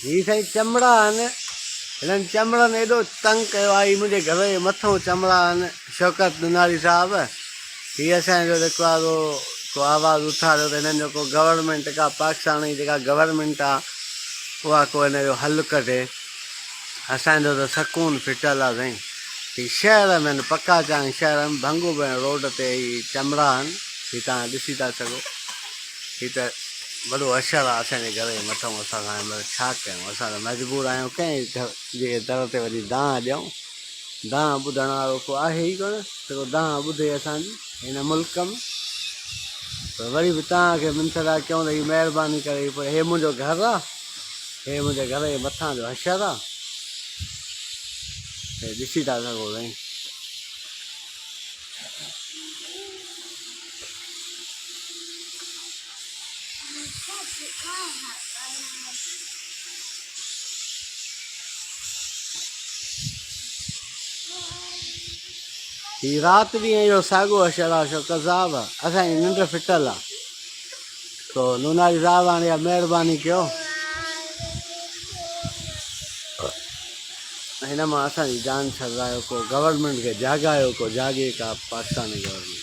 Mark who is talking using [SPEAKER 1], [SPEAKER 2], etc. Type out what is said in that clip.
[SPEAKER 1] ही साईं चमड़ा आहिनि हिननि चमड़नि एॾो तंग कयो आहे। मुंहिंजे घर जे मथां चमड़ा आहिनि। शौकत दुनारी साहिबु हीअ असांजो जेको आहे को आवाज़ु उथारियो त हिननि जो को गवर्नमेंट का पाकिस्तान जी जेका गवर्नमेंट आहे उहा को हिन जो हल कढे। असांजो त सकून फिटल आहे साईं। ही शहर में आहिनि पका चांहि शहर में भंगू भेण रोड ते ही चमड़ा आहिनि। ही तव्हां ॾिसी था सघो। ही त वॾो असरु आहे असांजे घर जे मथां। असां हाणे छा कयूं, असां त मजबूर आहियूं कंहिं जे दर ते वरी दांह ॾियूं। दांह ॿुधण वारो को आहे ई कोन जेको दांह ॿुधे असांजी हिन मुल्क में। पर वरी बि तव्हांखे मिंथरा कयूं त हीअ महिरबानी करे पर हे मुंहिंजो घरु आहे, हे मुंहिंजे घर जे मथां जो असरु आहे। हे ॾिसी था सघो साईं। ही राति ॾींहं जो साॻियो असरु आहे शौकत साहिबु। असांजी निंड फिटल आहे। तो नूनारी साहिबु हाणे इहा महिरबानी कयो हिन मां असांजी जान छॾायो। को गवर्नमेंट खे जाॻायो, को जाॻे का पाकिस्तानी गवर्नमेंट।